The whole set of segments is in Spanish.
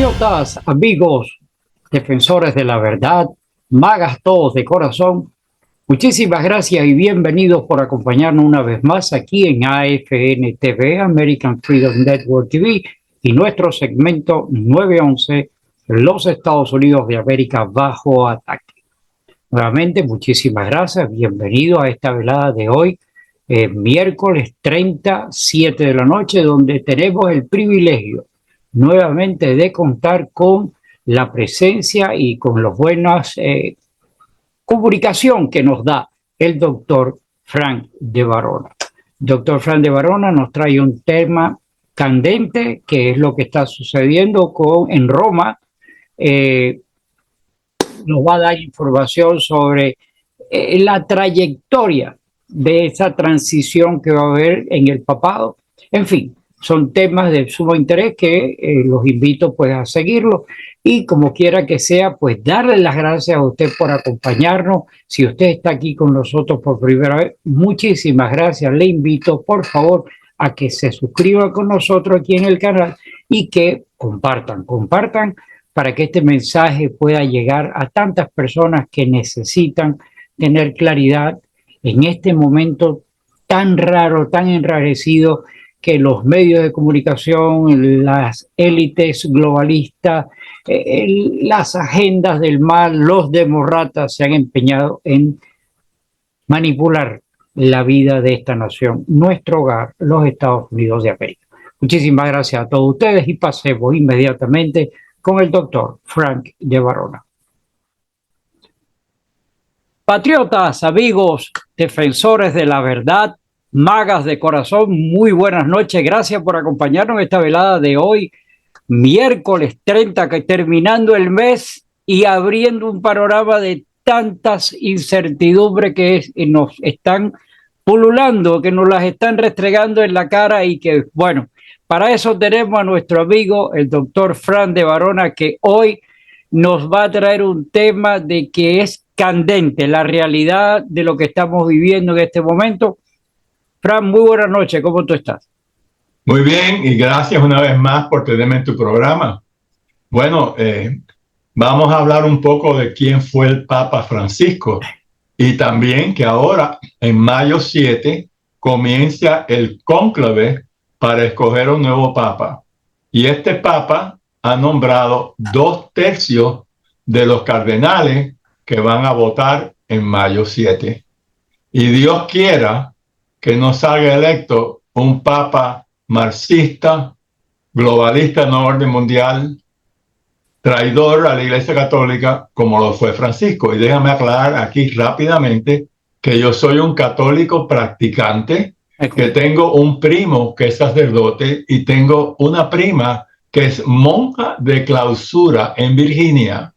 Patriotas, amigos, defensores de la verdad, magas todos de corazón, muchísimas gracias y bienvenidos por acompañarnos una vez más aquí en AFN TV, American Freedom Network TV, y nuestro segmento 911, los Estados Unidos de América bajo ataque. Nuevamente, muchísimas gracias, bienvenido a esta velada de hoy, miércoles 37 de la noche, donde tenemos el privilegio nuevamente de contar con la presencia y con las buenas comunicación que nos da el doctor Frank de Varona. Doctor Frank de Varona nos trae un tema candente, que es lo que está sucediendo en Roma. Nos va a dar información sobre la trayectoria de esa transición que va a haber en el papado. En fin, son temas de sumo interés que los invito pues a seguirlo, y como quiera que sea, pues darle las gracias a usted por acompañarnos. Si usted está aquí con nosotros por primera vez, muchísimas gracias. Le invito por favor a que se suscriba con nosotros aquí en el canal y que compartan para que este mensaje pueda llegar a tantas personas que necesitan tener claridad en este momento tan raro, tan enrarecido, que los medios de comunicación, las élites globalistas, las agendas del mal, los demócratas se han empeñado en manipular la vida de esta nación, nuestro hogar, los Estados Unidos de América. Muchísimas gracias a todos ustedes y pasemos inmediatamente con el doctor Frank de Varona. Patriotas, amigos, defensores de la verdad, magas de corazón, muy buenas noches. Gracias por acompañarnos en esta velada de hoy, miércoles 30, que terminando el mes y abriendo un panorama de tantas incertidumbres que nos están pululando, que nos las están restregando en la cara, y que, bueno, para eso tenemos a nuestro amigo, el doctor Frank de Varona, que hoy nos va a traer un tema de que es candente, la realidad de lo que estamos viviendo en este momento. Fran, muy buenas noches, ¿cómo tú estás? Muy bien, y gracias una vez más por tenerme en tu programa. Bueno, vamos a hablar un poco de quién fue el Papa Francisco, y también que ahora, en mayo 7, comienza el cónclave para escoger un nuevo Papa. Y este Papa ha nombrado 2/3 de los cardenales que van a votar en mayo 7. Y Dios quiera que no salga electo un papa marxista, globalista, no orden mundial, traidor a la Iglesia Católica, como lo fue Francisco. Y déjame aclarar aquí rápidamente que yo soy un católico practicante, que tengo un primo que es sacerdote y tengo una prima que es monja de clausura en Virginia,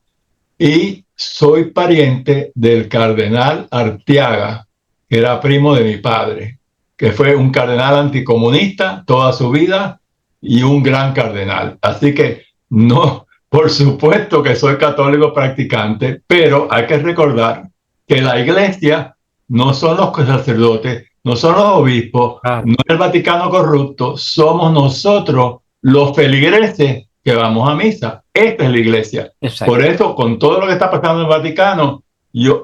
y soy pariente del cardenal Arteaga, que era primo de mi padre, que fue un cardenal anticomunista toda su vida y un gran cardenal. Así que no, por supuesto que soy católico practicante, pero hay que recordar que la iglesia no son los sacerdotes, no son los obispos, no es el Vaticano corrupto, somos nosotros los feligreses que vamos a misa. Esta es la iglesia. Exacto. Por eso, con todo lo que está pasando en el Vaticano,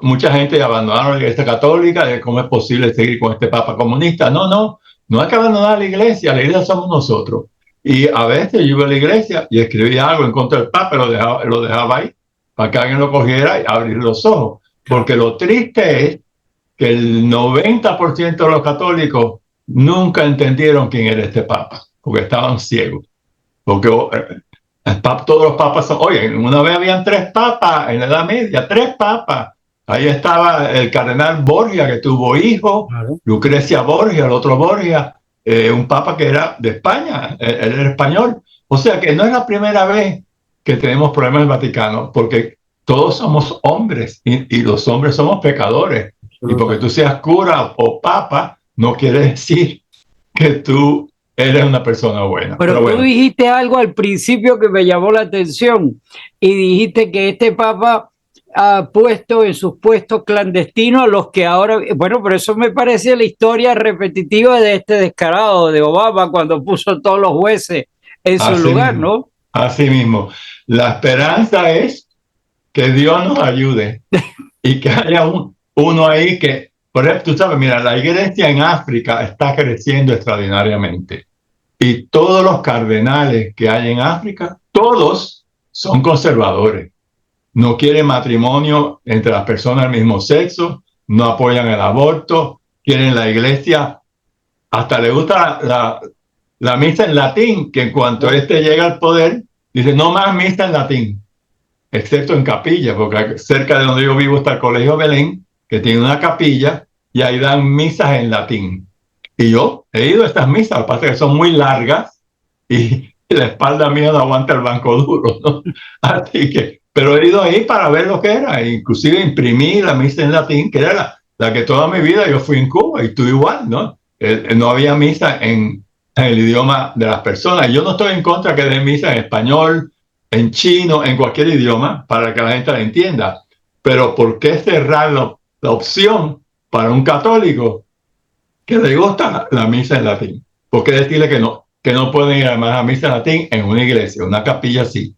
mucha gente abandonaron la iglesia católica, de cómo es posible seguir con este papa comunista. No hay que abandonar la iglesia somos nosotros. Y a veces yo iba a la iglesia y escribía algo en contra del papa, lo dejaba ahí, para que alguien lo cogiera y abrir los ojos. Porque lo triste es que el 90% de los católicos nunca entendieron quién era este papa, porque estaban ciegos. Porque todos los papas son... Oye, una vez habían 3 papas en la Edad Media, 3 papas. Ahí estaba el cardenal Borgia, que tuvo hijos, claro. Lucrecia Borgia, el otro Borgia, un papa que era de España, él era español. O sea que no es la primera vez que tenemos problemas en el Vaticano, porque todos somos hombres y los hombres somos pecadores. Y porque tú seas cura o papa, no quiere decir que tú eres una persona buena. Pero tú dijiste algo al principio que me llamó la atención, y dijiste que este papa ha puesto en sus puestos clandestinos a los que ahora... Bueno, pero eso me parece la historia repetitiva de este descarado de Obama, cuando puso todos los jueces en su lugar, ¿no? Así mismo. La esperanza es que Dios nos ayude y que haya uno ahí que, por ejemplo, tú sabes, mira, la iglesia en África está creciendo extraordinariamente y todos los cardenales que hay en África, todos son conservadores. No quieren matrimonio entre las personas del mismo sexo, no apoyan el aborto, quieren la iglesia, hasta le gusta la misa en latín, que en cuanto este llega al poder, dice no más misa en latín, excepto en capilla, porque cerca de donde yo vivo está el Colegio Belén, que tiene una capilla, y ahí dan misas en latín. Y yo he ido a estas misas, lo que pasa es que son muy largas, y la espalda mía no aguanta el banco duro, ¿no? Así que, pero he ido ahí para ver lo que era, inclusive imprimí la misa en latín, que era la que toda mi vida yo fui en Cuba, y tú igual, ¿no? No había misa en el idioma de las personas. Yo no estoy en contra que den misa en español, en chino, en cualquier idioma, para que la gente la entienda. Pero ¿por qué cerrar la opción para un católico que le gusta la misa en latín? ¿Por qué decirle que no pueden ir además a misa en latín en una iglesia, una capilla sí?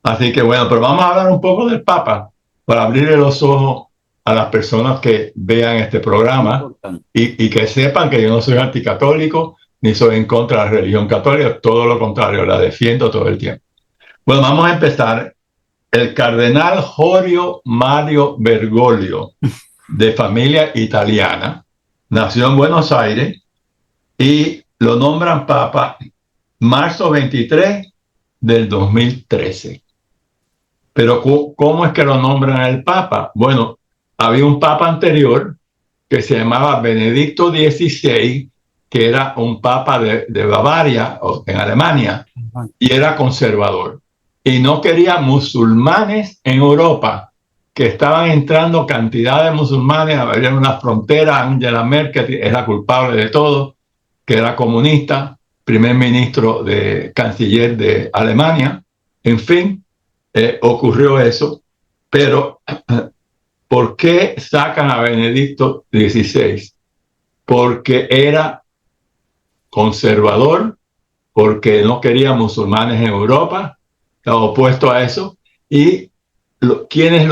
Así que bueno, pero vamos a hablar un poco del Papa para abrirle los ojos a las personas que vean este programa y que sepan que yo no soy anticatólico ni soy en contra de la religión católica, todo lo contrario, la defiendo todo el tiempo. Bueno, vamos a empezar. El cardenal Jorio Mario Bergoglio, de familia italiana, nació en Buenos Aires y lo nombran papa marzo 23 del 2013. Pero ¿cómo es que lo nombran el papa? Bueno, había un papa anterior que se llamaba Benedicto XVI, que era un papa de Bavaria, en Alemania, y era conservador. Y no quería musulmanes en Europa, que estaban entrando cantidad de musulmanes, había una frontera. Angela Merkel es la culpable de todo, que era comunista, primer ministro canciller de Alemania. En fin, ocurrió eso. Pero ¿por qué sacan a Benedicto XVI? Porque era conservador, porque no quería musulmanes en Europa, estaba opuesto a eso, y quienes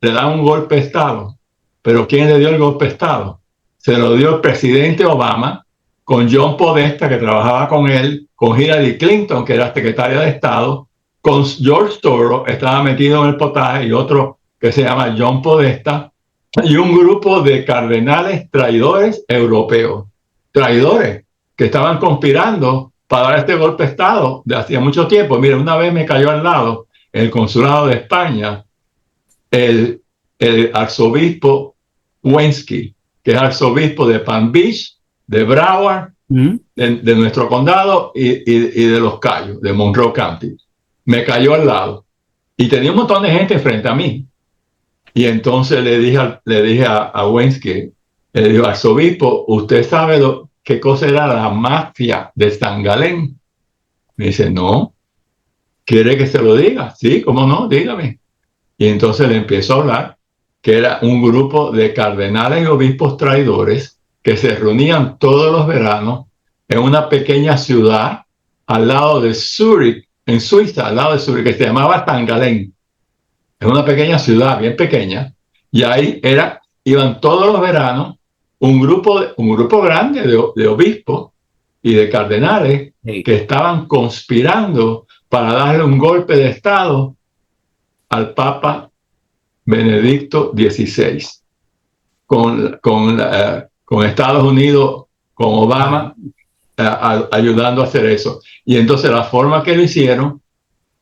le dan un golpe de Estado. Pero ¿quién le dio el golpe de Estado? Se lo dio el presidente Obama, con John Podesta, que trabajaba con él, con Hillary Clinton, que era secretaria de Estado, con George Soros, estaba metido en el potaje, y otro que se llama John Podesta, y un grupo de cardenales traidores europeos, traidores que estaban conspirando para dar este golpe de Estado de hacía mucho tiempo. Mira, una vez me cayó al lado en el consulado de España el arzobispo Wensky, que es arzobispo de Palm Beach, de Broward, de nuestro condado y de Los Cayos, de Monroe County. Me cayó al lado y tenía un montón de gente frente a mí. Y entonces le dije a Wensky, le digo, arzobispo, ¿usted sabe qué cosa era la mafia de San Galén? Me dice, no. ¿Quiere que se lo diga? Sí, ¿cómo no? Dígame. Y entonces le empiezo a hablar que era un grupo de cardenales y obispos traidores que se reunían todos los veranos en una pequeña ciudad al lado de Zurich, en Suiza, al lado de Zurich, que se llamaba San Galén. Es una pequeña ciudad, bien pequeña, y ahí iban todos los veranos un grupo grande de obispos y de cardenales que estaban conspirando para darle un golpe de Estado al Papa Benedicto XVI, con Estados Unidos, con Obama, ayudando a hacer eso. Y entonces la forma que lo hicieron,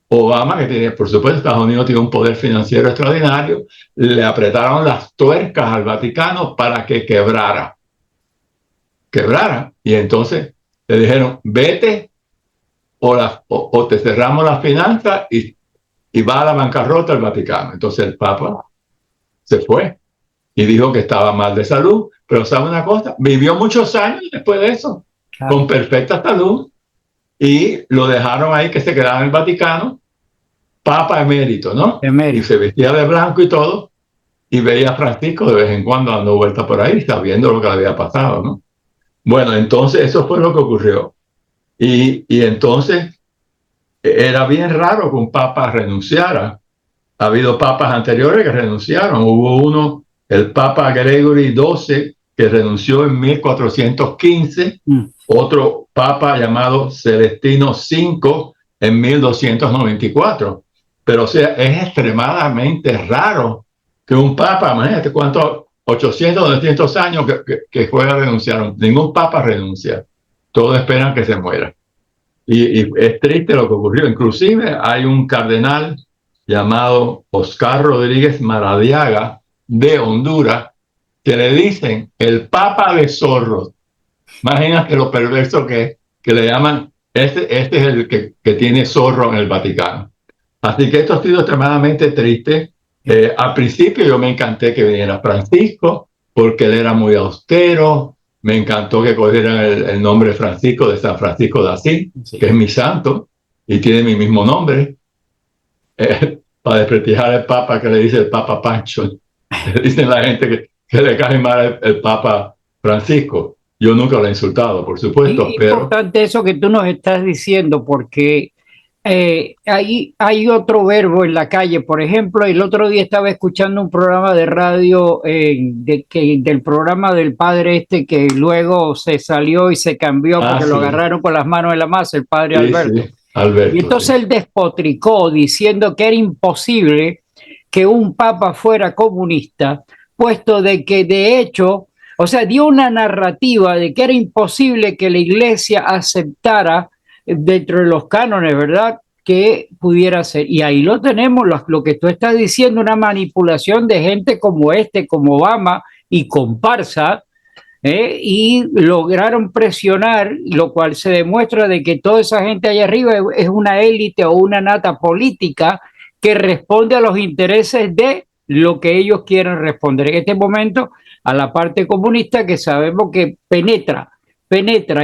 Obama, que tiene, por supuesto, Estados Unidos tiene un poder financiero extraordinario, le apretaron las tuercas al Vaticano para que quebrara. Y entonces le dijeron, vete o te cerramos las finanzas y va a la bancarrota el Vaticano. Entonces el Papa se fue y dijo que estaba mal de salud, pero ¿sabe una cosa? Vivió muchos años después de eso, con perfecta salud, y lo dejaron ahí que se quedara en el Vaticano, Papa emérito, ¿no? Y se vestía de blanco y todo, y veía a Francisco de vez en cuando dando vueltas por ahí, sabiendo lo que le había pasado, ¿no? Bueno, entonces eso fue lo que ocurrió. Y entonces era bien raro que un papa renunciara. Ha habido papas anteriores que renunciaron. Hubo uno, el Papa Gregory XII, que renunció en 1415, otro papa llamado Celestino V en 1294. Pero o sea, es extremadamente raro que un papa, imagínate cuántos, 800, 900 años que fue a renunciar. Ningún papa renuncia. Todos esperan que se muera. Y es triste lo que ocurrió. Inclusive hay un cardenal llamado Oscar Rodríguez Maradiaga de Honduras, que le dicen el Papa de Zorros. Imagínate lo perverso que le llaman, este es el que tiene zorro en el Vaticano. Así que esto ha sido extremadamente triste. Al principio yo me encanté que viniera Francisco, porque él era muy austero. Me encantó que cogieran el nombre Francisco de San Francisco de Asís, sí, que es mi santo, y tiene mi mismo nombre. Para desprestigiar al Papa, que le dice el Papa Pancho. Le dicen la gente que le cae mal el Papa Francisco. Yo nunca lo he insultado, por supuesto. Es importante eso que tú nos estás diciendo, porque hay otro verbo en la calle. Por ejemplo, el otro día estaba escuchando un programa de radio del programa del padre este que luego se salió y se cambió porque sí, lo agarraron con las manos en la masa, el padre, sí, Alberto. Sí, Alberto. Y entonces sí, él despotricó diciendo que era imposible que un papa fuera comunista, puesto de que de hecho, o sea, dio una narrativa de que era imposible que la iglesia aceptara dentro de los cánones, ¿verdad?, que pudiera ser. Y ahí lo tenemos, lo que tú estás diciendo, una manipulación de gente como como Obama y comparsa, y lograron presionar, lo cual se demuestra de que toda esa gente allá arriba es una élite o una nata política que responde a los intereses de lo que ellos quieren responder. En este momento, a la parte comunista, que sabemos que penetra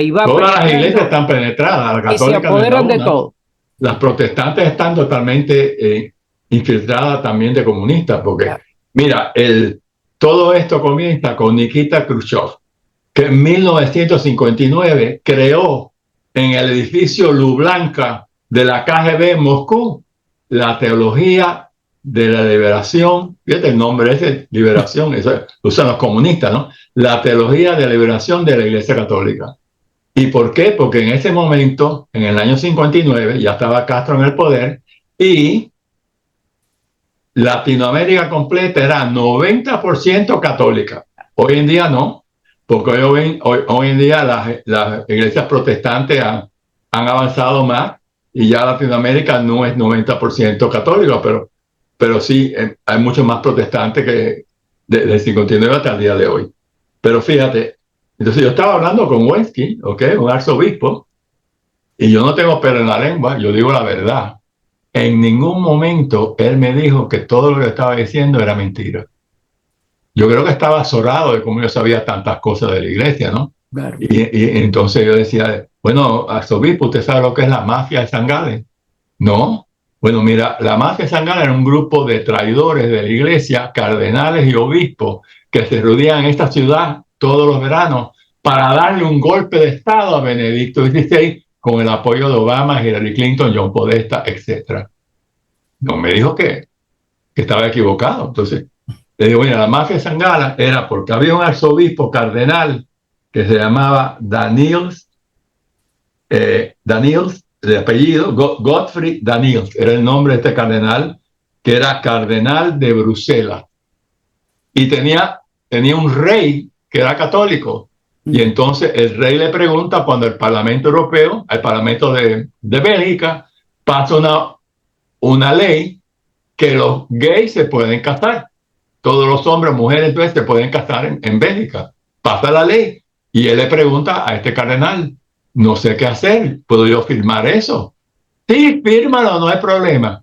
y va. Todas las iglesias están penetradas, la católica y se apoderan de todo. Las protestantes están totalmente infiltradas también de comunistas, porque claro, mira, todo esto comienza con Nikita Khrushchev, que en 1959 creó en el edificio Lublanka de la KGB en Moscú la teología de la liberación. Fíjate el nombre ese, liberación, eso lo usan los comunistas, ¿no? La teología de la liberación de la Iglesia Católica. ¿Y por qué? Porque en ese momento, en el año 59, ya estaba Castro en el poder y Latinoamérica completa era 90% católica. Hoy en día no, porque hoy en día las iglesias protestantes han avanzado más y ya Latinoamérica no es 90% católica, pero sí hay muchos más protestantes que del 59 hasta el día de hoy. Pero fíjate, entonces yo estaba hablando con Wensky, ¿okay?, un arzobispo, y yo no tengo pelo en la lengua, yo digo la verdad. En ningún momento él me dijo que todo lo que estaba diciendo era mentira. Yo creo que estaba azorado de cómo yo sabía tantas cosas de la iglesia, ¿no? Claro. Y entonces yo decía, bueno, arzobispo, ¿usted sabe lo que es la mafia de San Galen? No. Bueno, mira, la mafia de San Galen era un grupo de traidores de la iglesia, cardenales y obispos, que se reunían en esta ciudad todos los veranos para darle un golpe de estado a Benedicto XVI con el apoyo de Obama, Hillary Clinton, John Podesta, etc. No, me dijo que estaba equivocado. Entonces le digo, mira, la mafia de San Galen era porque había un arzobispo cardenal que se llamaba Daniels, de apellido Godfrey Daniels, era el nombre de este cardenal, que era cardenal de Bruselas. Y tenía un rey que era católico. Y entonces el rey le pregunta cuando el Parlamento Europeo, el Parlamento de Bélgica, pasa una ley que los gays se pueden casar. Todos los hombres, mujeres, entonces se pueden casar en Bélgica. Pasa la ley y él le pregunta a este cardenal, no sé qué hacer, ¿puedo yo firmar eso? Sí, fírmalo, no hay problema.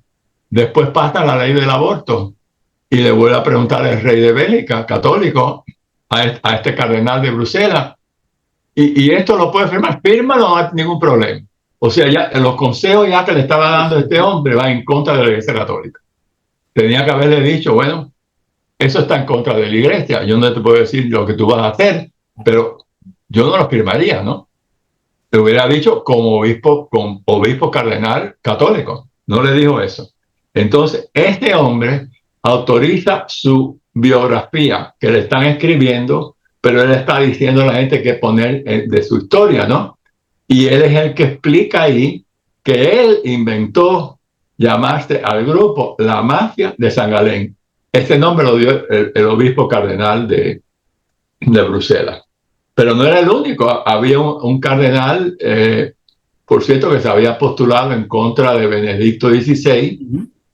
Después pasa la ley del aborto y le vuelve a preguntar al rey de Bélgica, católico, a este cardenal de Bruselas, y esto lo puede firmar, fírmalo, no hay ningún problema. O sea, ya los consejos ya que le estaba dando este hombre va en contra de la Iglesia Católica. Tenía que haberle dicho, bueno, eso está en contra de la Iglesia, yo no te puedo decir lo que tú vas a hacer, pero yo no lo firmaría, ¿no? Le hubiera dicho como obispo cardenal católico. No le dijo eso. Entonces, este hombre autoriza su biografía que le están escribiendo, pero él está diciendo a la gente que poner de su historia, ¿no? Y él es el que explica ahí que él inventó llamarse al grupo la Mafia de San Galén. Ese nombre lo dio el obispo cardenal de Bruselas. Pero no era el único. Había un cardenal, por cierto, que se había postulado en contra de Benedicto XVI,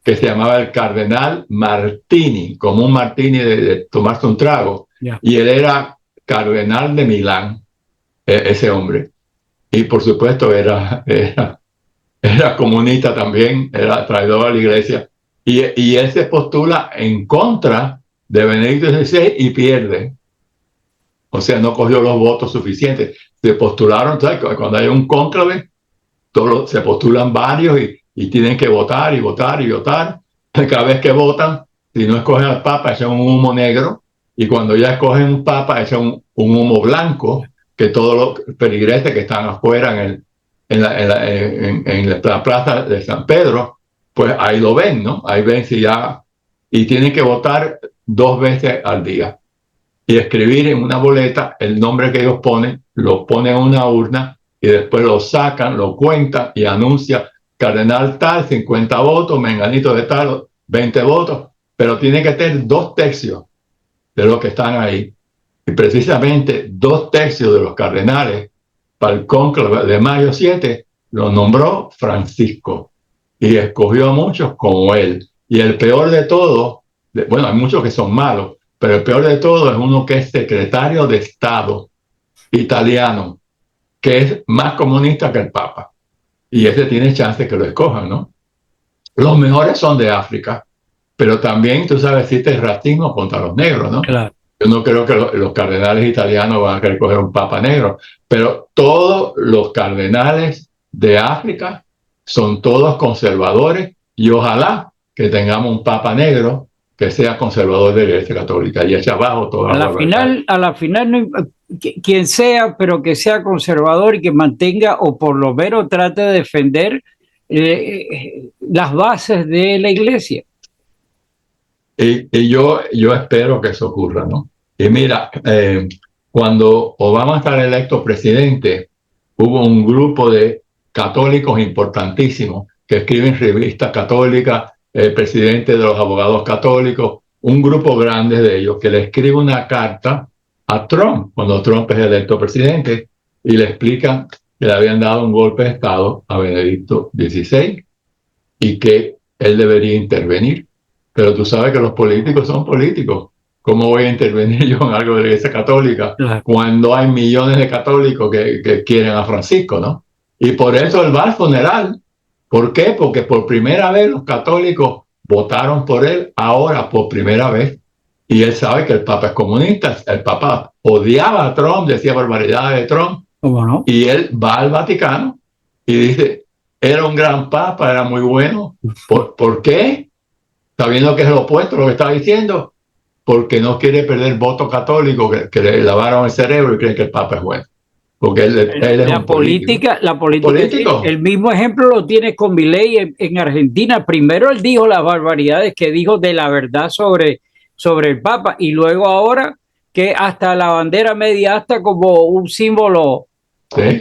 que se llamaba el cardenal Martini, como un martini de tomarse un trago. Yeah. Y él era cardenal de Milán, ese hombre. Y por supuesto era comunista también, era traidor a la iglesia. Y él se postula en contra de Benedicto XVI y pierde. O sea, no cogió los votos suficientes. Se postularon, ¿sabes? Cuando hay un cónclave, se postulan varios y tienen que votar y votar y votar. Cada vez que votan, si no escogen al Papa, echan un humo negro. Y cuando ya escogen un Papa, echan un humo blanco, que todos los peligreses que están afuera en la plaza de San Pedro, pues ahí lo ven, ¿no? Ahí ven si ya... Y tienen que votar 2 veces al día. Y escribir en una boleta el nombre que ellos ponen, lo ponen en una urna y después lo sacan, lo cuentan y anuncia cardenal tal, 50 votos, menganito de tal, 20 votos, pero tiene que tener 2/3 de los que están ahí. Y precisamente 2/3 de los cardenales para el cónclave de mayo 7 lo nombró Francisco y escogió a muchos como él. Y el peor de todo, bueno, hay muchos que son malos, pero el peor de todo es uno que es secretario de Estado italiano, que es más comunista que el Papa. Y ese tiene chance que lo escojan, ¿no? Los mejores son de África, pero también, tú sabes, existe racismo contra los negros, ¿no? Claro. Yo no creo que los cardenales italianos van a querer coger un Papa negro, pero todos los cardenales de África son todos conservadores y ojalá que tengamos un Papa negro que sea conservador de la Iglesia Católica y eche abajo toda a la final no, quien sea, pero que sea conservador y que mantenga o por lo menos trate de defender las bases de la Iglesia. Y yo espero que eso ocurra, ¿no? Y mira, cuando Obama estaba electo presidente, hubo un grupo de católicos importantísimos que escriben revistas católicas, el presidente de los abogados católicos, un grupo grande de ellos que le escribe una carta a Trump, cuando Trump es electo presidente, y le explican que le habían dado un golpe de Estado a Benedicto XVI y que él debería intervenir. Pero tú sabes que los políticos son políticos. ¿Cómo voy a intervenir yo en algo de la Iglesia Católica cuando hay millones de católicos que quieren a Francisco, ¿no? Y por eso él va al funeral. ¿Por qué? Porque por primera vez los católicos votaron por él, ahora por primera vez. Y él sabe que el Papa es comunista. El Papa odiaba a Trump, decía barbaridades de Trump. ¿Cómo no? Y él va al Vaticano y dice, era un gran Papa, era muy bueno. ¿Por qué? Sabiendo que es lo opuesto a lo que está diciendo, porque no quiere perder voto católico, que le lavaron el cerebro y cree que el Papa es bueno. Porque él es la política, el mismo ejemplo lo tiene con Milei en Argentina. Primero él dijo las barbaridades que dijo de la verdad sobre el Papa, y luego ahora que hasta la bandera media hasta como un símbolo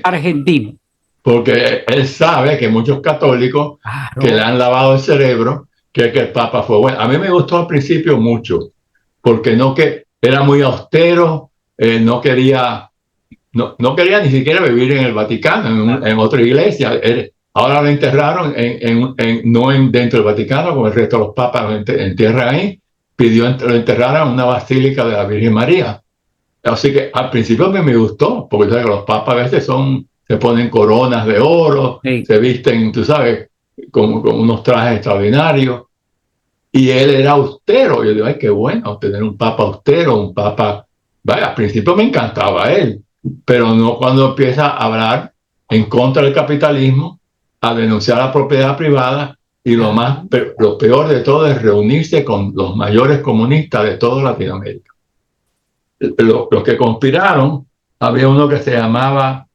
argentino. Porque él sabe que muchos católicos que le han lavado el cerebro que el Papa fue bueno. A mí me gustó al principio mucho, porque que era muy austero, no quería ni siquiera vivir en el Vaticano, en otra iglesia. Ahora lo enterraron no dentro del Vaticano, como el resto de los papas lo entierran ahí. Pidió lo enterraran en una basílica de la Virgen María. Así que al principio me gustó, porque ¿sabes? Los papas a veces se ponen coronas de oro, se visten, tú sabes, con unos trajes extraordinarios. Y él era austero. Yo digo, ay, qué bueno tener un papa austero, un papa... Vaya, al principio me encantaba él, pero no cuando empieza a hablar en contra del capitalismo, a denunciar la propiedad privada, y lo peor de todo es reunirse con los mayores comunistas de toda Latinoamérica. Los que conspiraron, había uno que se llamaba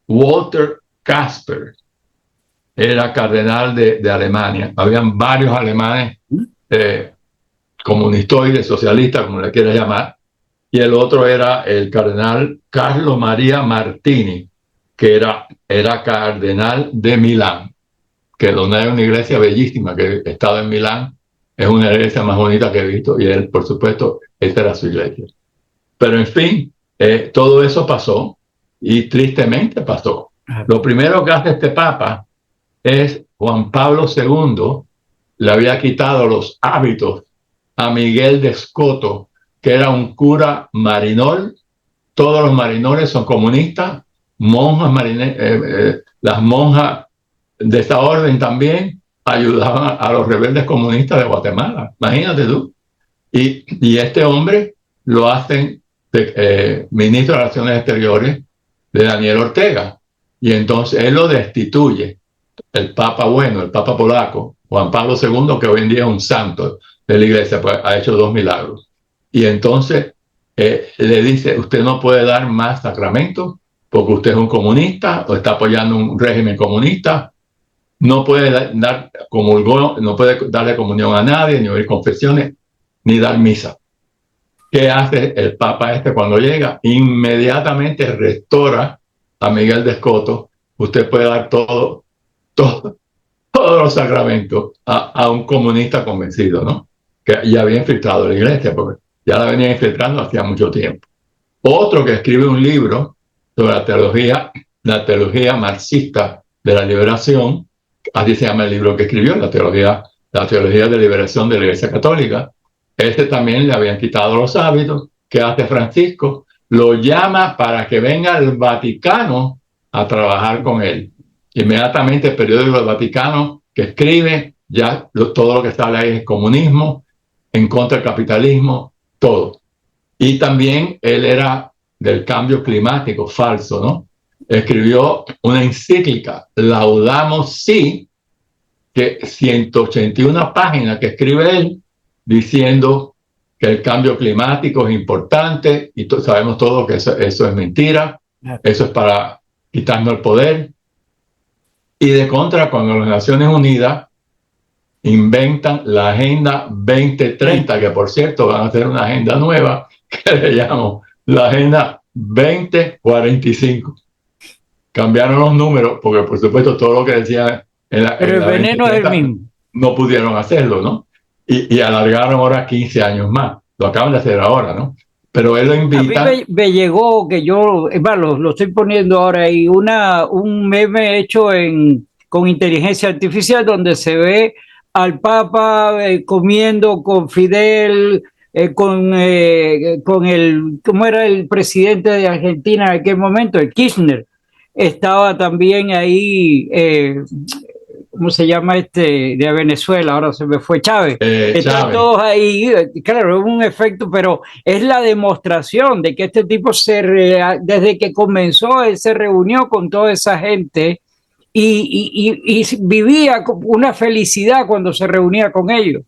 Walter Kasper era cardenal de Alemania. Habían varios alemanes comunistoides, socialistas, como le quieras llamar, y el otro era el cardenal Carlo Maria Martini, que era cardenal de Milán, que donde hay una iglesia bellísima, que he estado en Milán, es una iglesia más bonita que he visto, y él, por supuesto, esta era su iglesia. Pero en fin, todo eso pasó, y tristemente pasó. Lo primero que hace este papa es Juan Pablo II le había quitado los hábitos a Miguel de Escoto, que era un cura marinol. Todos los marinores son comunistas, monjas las monjas de esta orden también ayudaban a los rebeldes comunistas de Guatemala. Imagínate tú. Y este hombre lo hacen ministro de Relaciones Exteriores de Daniel Ortega. Y entonces él lo destituye. El Papa bueno, el Papa polaco, Juan Pablo II, que hoy en día es un santo de la iglesia, pues ha hecho 2 milagros. Y entonces le dice, usted no puede dar más sacramentos porque usted es un comunista o está apoyando un régimen comunista, no puede no puede darle comunión a nadie, ni oír confesiones, ni dar misa. ¿Qué hace el Papa cuando llega? Inmediatamente restaura a Miguel de Escoto. Usted puede dar todos los sacramentos a un comunista convencido, ¿no? Que ya había infiltrado la iglesia, porque ya la venía infiltrando hacía mucho tiempo. Otro que escribe un libro sobre la teología marxista de la liberación, así se llama el libro que escribió, la teología de liberación de la Iglesia Católica. También le habían quitado los hábitos. ¿Qué hace Francisco? Lo llama para que venga al Vaticano a trabajar con él. Inmediatamente el periódico del Vaticano que escribe, ya todo lo que sale ahí es comunismo, en contra del capitalismo, todo. Y también él era del cambio climático, falso, ¿no? Escribió una encíclica, Laudamus Si, que 181 páginas que escribe él, diciendo que el cambio climático es importante, y sabemos todos que eso es mentira, eso es para quitarnos el poder. Y de contra, cuando las Naciones Unidas inventan la Agenda 2030, que por cierto van a hacer una agenda nueva, que le llamo la Agenda 2045. Cambiaron los números, porque por supuesto todo lo que decían pero el veneno es el mismo. No pudieron hacerlo, ¿no? Y alargaron ahora 15 años más. Lo acaban de hacer ahora, ¿no? Pero él lo invita. A mí me llegó que yo, lo estoy poniendo ahora ahí, un meme hecho con inteligencia artificial donde se ve al Papa comiendo con Fidel, con ¿cómo era el presidente de Argentina en aquel momento? El Kirchner. Estaba también ahí, ¿cómo se llama de Venezuela? Ahora se me fue Chávez. Están todos ahí, claro, es un efecto, pero es la demostración de que este tipo desde que comenzó, él se reunió con toda esa gente y vivía una felicidad cuando se reunía con ellos.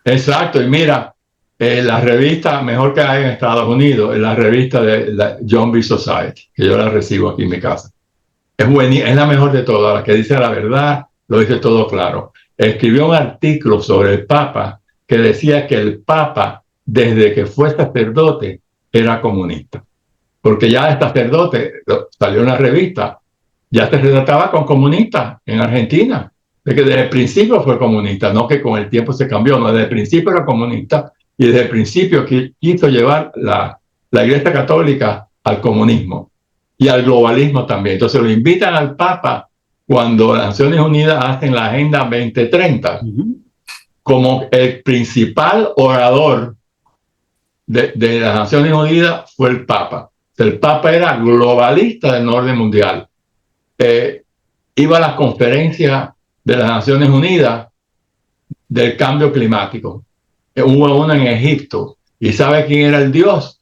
Exacto, y mira, la revista mejor que hay en Estados Unidos es la revista de la John B. Society, que yo la recibo aquí en mi casa. Es la mejor de todas, la que dice la verdad, lo dice todo claro. Escribió un artículo sobre el Papa que decía que el Papa, desde que fue sacerdote, era comunista. Porque ya el sacerdote, salió en la revista, ya se retrataba con comunistas en Argentina. De que desde el principio fue comunista, no que con el tiempo se cambió, no, desde el principio era comunista y desde el principio quiso llevar la Iglesia Católica al comunismo y al globalismo también. Entonces lo invitan al Papa cuando las Naciones Unidas hacen la Agenda 2030 como el principal orador de las Naciones Unidas fue el Papa. El Papa era globalista del orden mundial. Iba a las conferencias de las Naciones Unidas del cambio climático. Hubo una en Egipto. ¿Y sabe quién era el Dios?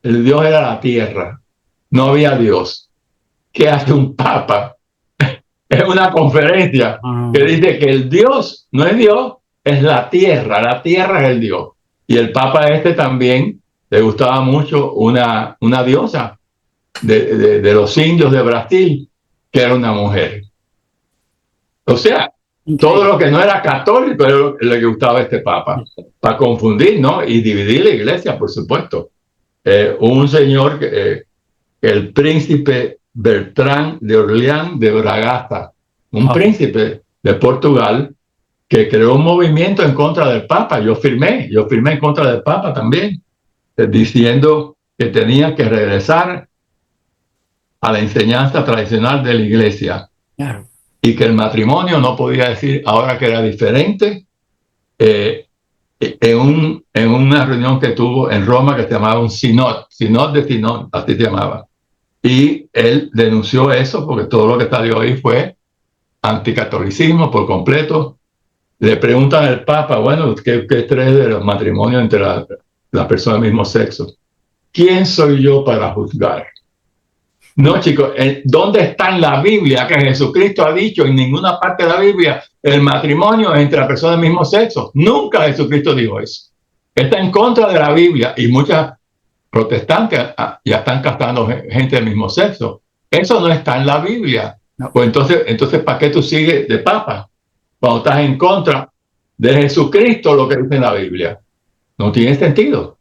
El Dios era la tierra. No había Dios. ¿Qué hace un papa? Es una conferencia que dice que el Dios no es Dios, es la tierra es el Dios. Y el papa también le gustaba mucho una diosa de los indios de Brasil, que era una mujer. O sea, todo lo que no era católico era lo que le gustaba a este papa, para confundir, ¿no? Y dividir la iglesia, por supuesto. Un señor, el príncipe Bertrand de Orleans de Braganza, un príncipe de Portugal, que creó un movimiento en contra del papa. Yo firmé en contra del papa también, diciendo que tenía que regresar a la enseñanza tradicional de la iglesia. Claro. Y que el matrimonio no podía decir ahora que era diferente. En una reunión que tuvo en Roma que se llamaba un sinod de sinod, así se llamaba. Y él denunció eso porque todo lo que salió ahí fue anticatolicismo por completo. Le preguntan al Papa, bueno, ¿qué crees de los matrimonios entre las personas del mismo sexo? ¿Quién soy yo para juzgar? No, chicos, ¿dónde está en la Biblia que Jesucristo ha dicho en ninguna parte de la Biblia el matrimonio entre las personas del mismo sexo? Nunca Jesucristo dijo eso. Está en contra de la Biblia y muchas protestantes ya están casando gente del mismo sexo. Eso no está en la Biblia. No. Pues entonces, ¿para qué tú sigues de papa? Cuando estás en contra de Jesucristo, lo que dice en la Biblia. No tiene sentido.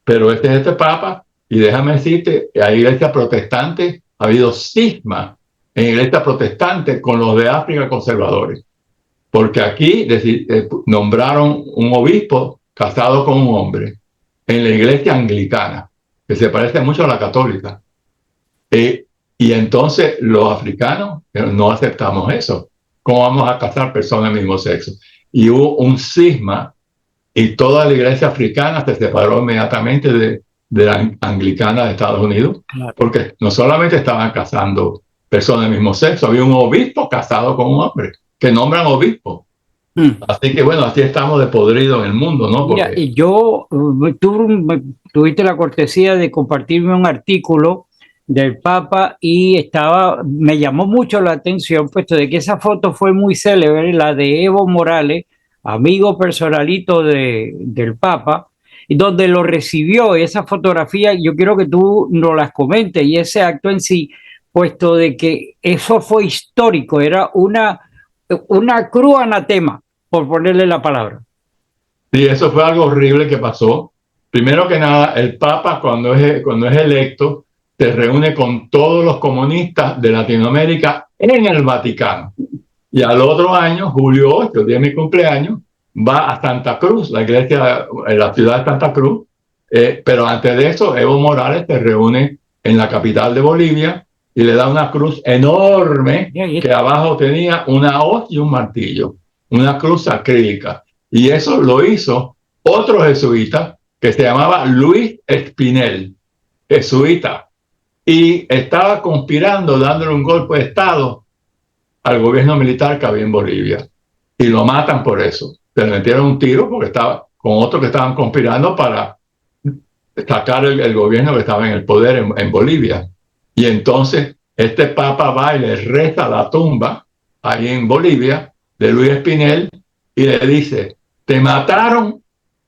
Pero este es este papa. Y déjame decirte, hay iglesia protestante, ha habido cisma en iglesia protestante con los de África conservadores. Porque aquí nombraron un obispo casado con un hombre en la iglesia anglicana, que se parece mucho a la católica. Y entonces los africanos no aceptamos eso. ¿Cómo vamos a casar personas del mismo sexo? Y hubo un cisma y toda la iglesia africana se separó inmediatamente de la anglicana de Estados Unidos, porque no solamente estaban casando personas del mismo sexo, había un obispo casado con un hombre, que nombran obispo. Así que bueno, así estamos de podrido en el mundo, ¿no? Porque... Mira, y yo tuviste la cortesía de compartirme un artículo del Papa y me llamó mucho la atención, puesto de que esa foto fue muy célebre, la de Evo Morales, amigo personalito del Papa, y donde lo recibió. Esa fotografía, yo quiero que tú nos las comentes, y ese acto en sí, puesto de que eso fue histórico, era una cruz anatema, por ponerle la palabra. Sí, eso fue algo horrible que pasó. Primero que nada, el Papa cuando es electo, se reúne con todos los comunistas de Latinoamérica en el Vaticano. Y al otro año, julio 8, día de mi cumpleaños, va a Santa Cruz, la iglesia en la ciudad de Santa Cruz. Pero antes de eso, Evo Morales se reúne en la capital de Bolivia y le da una cruz enorme que abajo tenía una hoz y un martillo, una cruz acrílica. Y eso lo hizo otro jesuita que se llamaba Luis Espinel, jesuita, y estaba conspirando, dándole un golpe de Estado al gobierno militar que había en Bolivia. Y lo matan por eso. Se le metieron un tiro porque estaba con otros que estaban conspirando para sacar el gobierno que estaba en el poder en Bolivia. Y entonces este papa va y le reza la tumba ahí en Bolivia de Luis Espinel y le dice: te mataron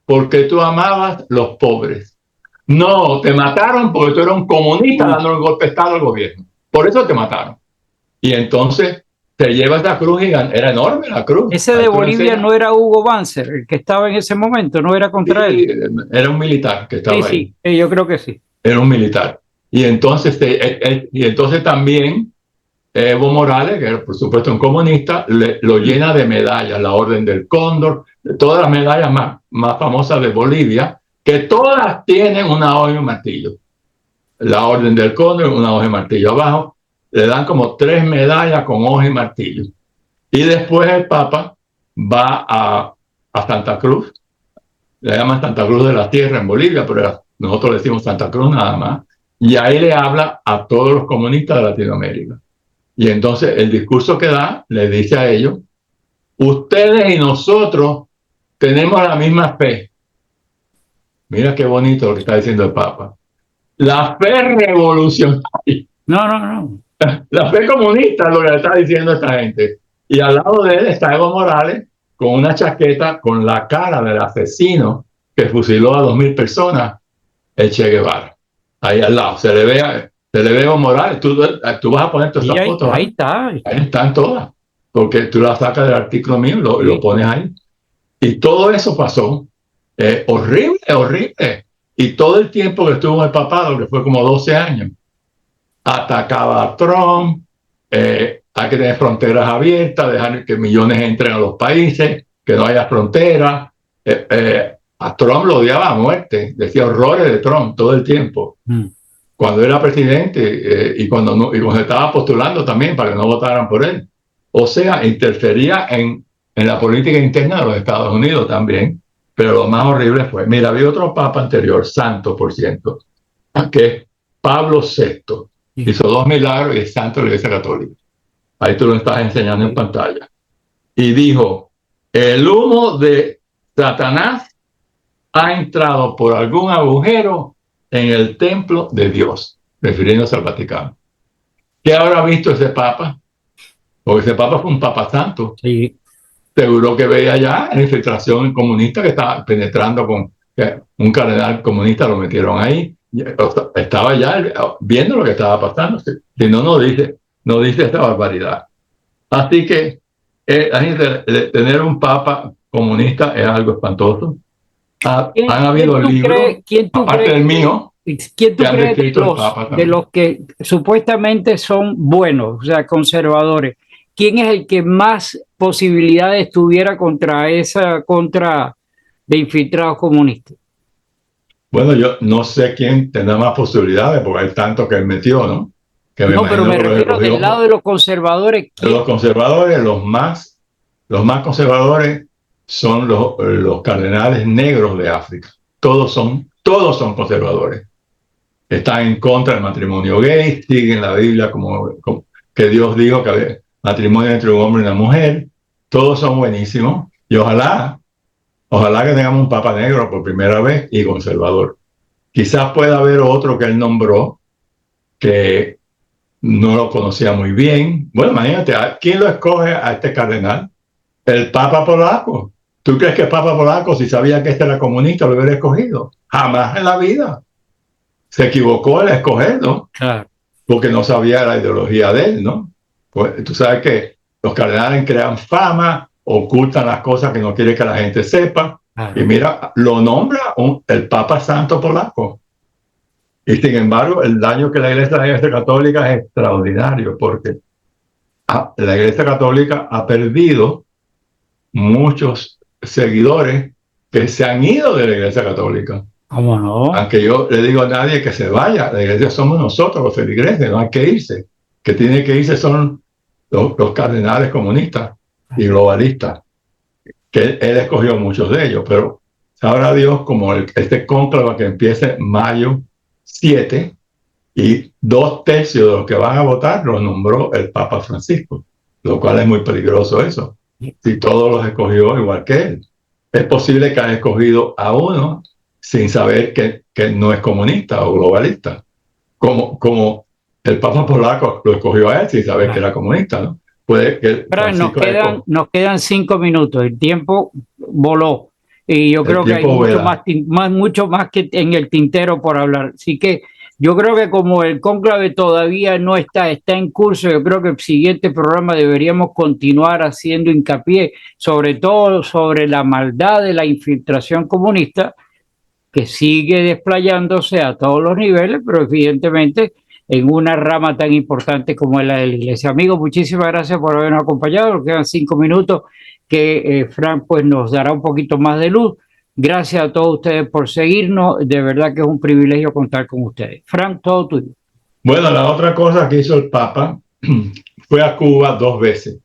porque tú amabas los pobres. No, te mataron porque tú eras un comunista dándole un golpe de Estado al gobierno. Por eso te mataron. Y entonces se lleva esa cruz gigante. Era enorme la cruz. Ese de Bolivia no era Hugo Banzer, el que estaba en ese momento, no era contra él. Era un militar que estaba ahí. Sí, yo creo que sí. Era un militar. Y entonces también Evo Morales, que era por supuesto un comunista, lo llena de medallas, la Orden del Cóndor, de todas las medallas más famosas de Bolivia, que todas tienen una hoja y un martillo. La Orden del Cóndor, una hoja y martillo abajo, le dan como 3 medallas con hoja y martillo. Y después el Papa va a Santa Cruz, le llaman Santa Cruz de la Tierra en Bolivia, pero nosotros le decimos Santa Cruz nada más, y ahí le habla a todos los comunistas de Latinoamérica. Y entonces el discurso que da le dice a ellos: ustedes y nosotros tenemos la misma fe. Mira qué bonito lo que está diciendo el Papa. La fe revolucionaria. No. La fe comunista es lo que le está diciendo a esta gente. Y al lado de él está Evo Morales con una chaqueta con la cara del asesino que fusiló a 2.000 personas, el Che Guevara. Ahí al lado. Se le ve Se le ve Evo Morales. Tú vas a poner todas esas fotos. Ahí está. Ahí están todas. Porque tú las sacas del artículo mío y lo pones ahí. Y todo eso pasó. Horrible, horrible. Y todo el tiempo que estuvo en el papado, que fue como 12 años, atacaba a Trump. Hay que tener fronteras abiertas, dejar que millones entren a los países, que no haya fronteras. A Trump lo odiaba a muerte. Decía horrores de Trump todo el tiempo. Cuando era presidente y cuando estaba postulando también para que no votaran por él. O sea, interfería en la política interna de los Estados Unidos también. Pero lo más horrible fue, mira, había otro papa anterior, santo por cierto, que es Pablo VI. Hizo 2 milagros y es santo de la Iglesia Católica. Ahí tú lo estás enseñando en pantalla. Y dijo, el humo de Satanás ha entrado por algún agujero en el templo de Dios, refiriéndose al Vaticano. ¿Qué habrá visto ese papa? Porque ese papa fue un papa santo. Sí. Seguro que veía ya la infiltración comunista que estaba penetrando con un cardenal comunista, lo metieron ahí. Estaba ya viendo lo que estaba pasando. Si no, no dice esta barbaridad. Así que tener un papa comunista es algo espantoso. Han habido libros, aparte del mío, ¿quién tú crees de los que supuestamente son buenos, o sea, conservadores? ¿Quién es el que más posibilidades tuviera contra de infiltrados comunistas? Bueno, yo no sé quién tendrá más posibilidades, porque hay tanto que él metió, ¿no? No, pero me refiero del lado de los conservadores. ¿Quién? Los conservadores, los más conservadores son los cardenales negros de África. Todos son conservadores. Están en contra del matrimonio gay, siguen la Biblia como que Dios dijo que había matrimonio entre un hombre y una mujer. Todos son buenísimos y ojalá que tengamos un papa negro por primera vez y conservador. Quizás pueda haber otro que él nombró que no lo conocía muy bien. Bueno, imagínate, ¿quién lo escoge a este cardenal? El papa polaco. ¿Tú crees que el papa polaco, si sabía que este era comunista, lo hubiera escogido? Jamás en la vida. Se equivocó al escogerlo, claro, porque no sabía la ideología de él, ¿no? Pues tú sabes que los cardenales crean fama, ocultan las cosas que no quiere que la gente sepa, claro. Y mira, lo nombra el Papa Santo polaco. Y sin embargo, el daño que la Iglesia Católica es extraordinario, porque la Iglesia Católica ha perdido muchos seguidores que se han ido de la Iglesia Católica. ¿Cómo no? Aunque yo le digo a nadie que se vaya, la iglesia somos nosotros, los feligreses, no hay que irse. Que tiene que irse son los cardenales comunistas y globalistas, que él escogió muchos de ellos, pero sabrá Dios como este cónclave que empiece mayo 7 y 2/3 de los que van a votar los nombró el Papa Francisco, lo cual es muy peligroso eso, si todos los escogió igual que él. Es posible que haya escogido a uno sin saber que no es comunista o globalista, como el Papa polaco lo escogió a él sin saber que era comunista, ¿no? Puede que nos quedan 5 minutos, el tiempo voló y yo creo que hay mucho más que en el tintero por hablar, así que yo creo que como el cónclave todavía no está en curso, yo creo que el siguiente programa deberíamos continuar haciendo hincapié sobre todo sobre la maldad de la infiltración comunista, que sigue desplayándose a todos los niveles, pero evidentemente en una rama tan importante como es la de la Iglesia. Amigos, muchísimas gracias por habernos acompañado. Nos quedan 5 minutos que Frank pues nos dará un poquito más de luz. Gracias a todos ustedes por seguirnos. De verdad que es un privilegio contar con ustedes. Frank, todo tuyo. Bueno, la otra cosa que hizo el Papa fue a Cuba 2 veces.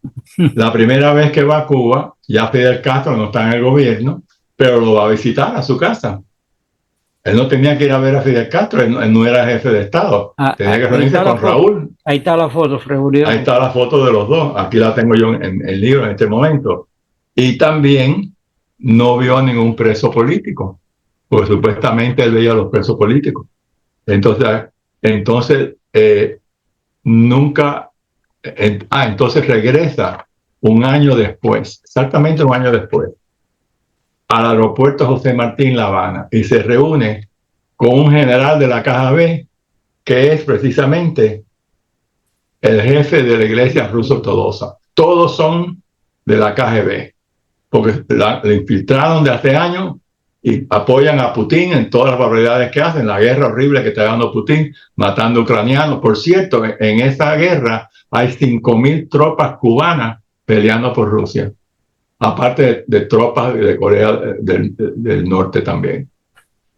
La primera vez que va a Cuba, ya Fidel Castro no está en el gobierno, pero lo va a visitar a su casa. Él no tenía que ir a ver a Fidel Castro, él no era jefe de Estado. Tenía que reunirse con Raúl. Ahí está la foto, Fregurión. Ahí está la foto de los dos. Aquí la tengo yo en el libro en este momento. Y también no vio a ningún preso político, porque supuestamente él veía a los presos políticos. Entonces entonces regresa un año después, exactamente un año después, al aeropuerto José Martín La Habana y se reúne con un general de la KGB que es precisamente el jefe de la iglesia rusa ortodoxa. Todos son de la KGB, porque la infiltraron de hace años y apoyan a Putin en todas las barbaridades que hacen, la guerra horrible que está dando Putin, matando ucranianos. Por cierto, en esa guerra hay 5.000 tropas cubanas peleando por Rusia, aparte de tropas de Corea del Norte también.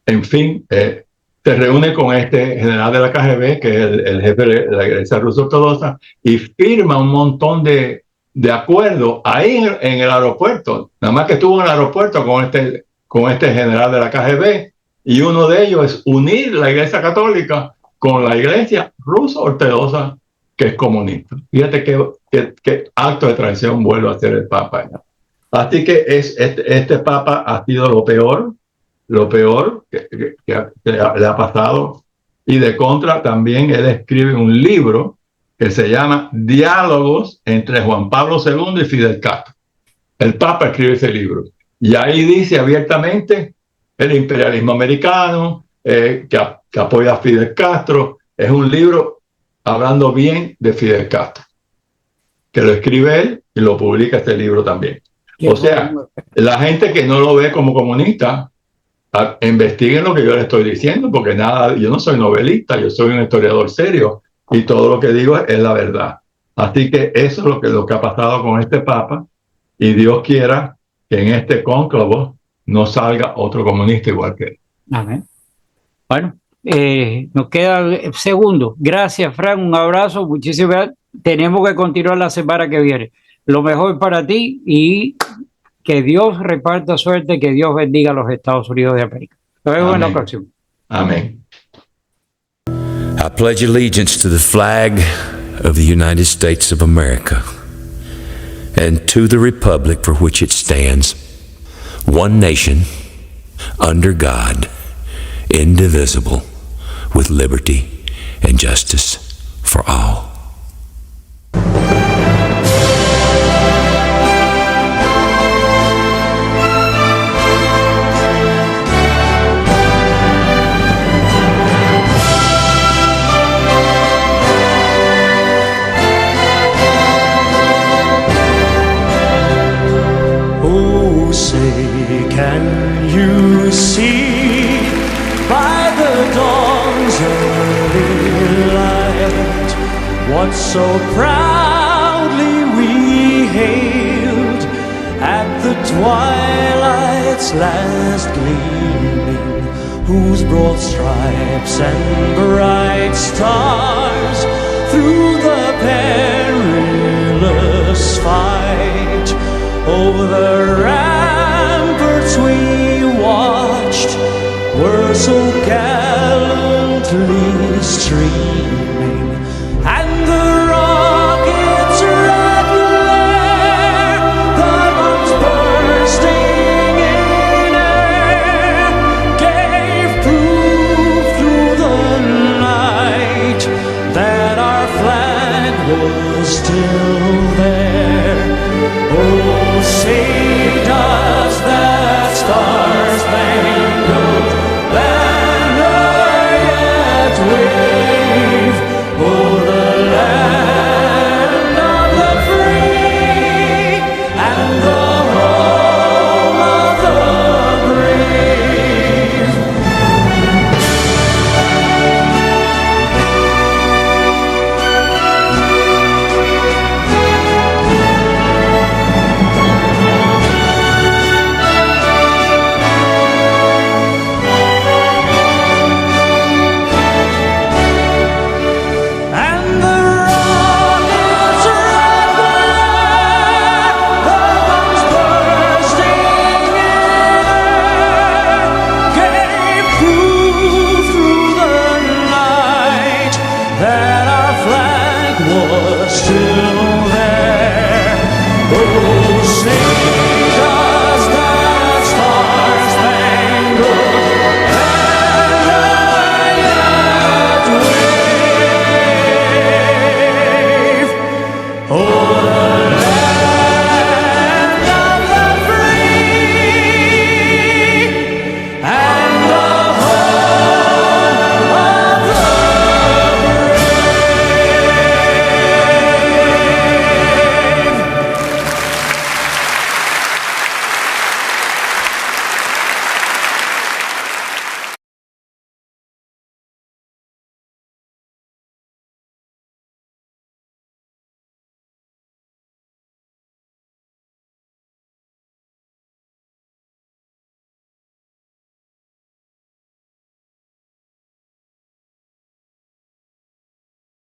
En fin, se reúne con este general de la KGB, que es el jefe de la iglesia rusa ortodoxa, y firma un montón de acuerdos ahí en el aeropuerto. Nada más que estuvo en el aeropuerto con este general de la KGB, y uno de ellos es unir la iglesia católica con la iglesia rusa ortodoxa, que es comunista. Fíjate qué acto de traición vuelve a hacer el Papa. Así que este Papa ha sido lo peor que le ha pasado. Y de contra también él escribe un libro que se llama Diálogos entre Juan Pablo II y Fidel Castro. El Papa escribe ese libro. Y ahí dice abiertamente el imperialismo americano, que apoya a Fidel Castro. Es un libro hablando bien de Fidel Castro, que lo escribe él y lo publica este libro también. O sea, la gente que no lo ve como comunista, investiguen lo que yo les estoy diciendo, porque yo no soy novelista, yo soy un historiador serio y todo lo que digo es la verdad. Así que eso es lo que ha pasado con este Papa, y Dios quiera que en este cónclavo no salga otro comunista igual que él. Amén. Bueno, nos queda segundo. Gracias, Frank, un abrazo, muchísimas gracias. Tenemos que continuar la semana que viene. Lo mejor para ti y que Dios reparta suerte, que Dios bendiga a los Estados Unidos de América. Nos vemos en la próxima. Amén. I pledge allegiance to the flag of the United States of America and to the republic for which it stands, one nation, under God, indivisible, with liberty and justice for all. Can you see by the dawn's early light what so proudly we hailed at the twilight's last gleaming, whose broad stripes and bright stars through the perilous fight over the ramparts we watched were so gallantly streamed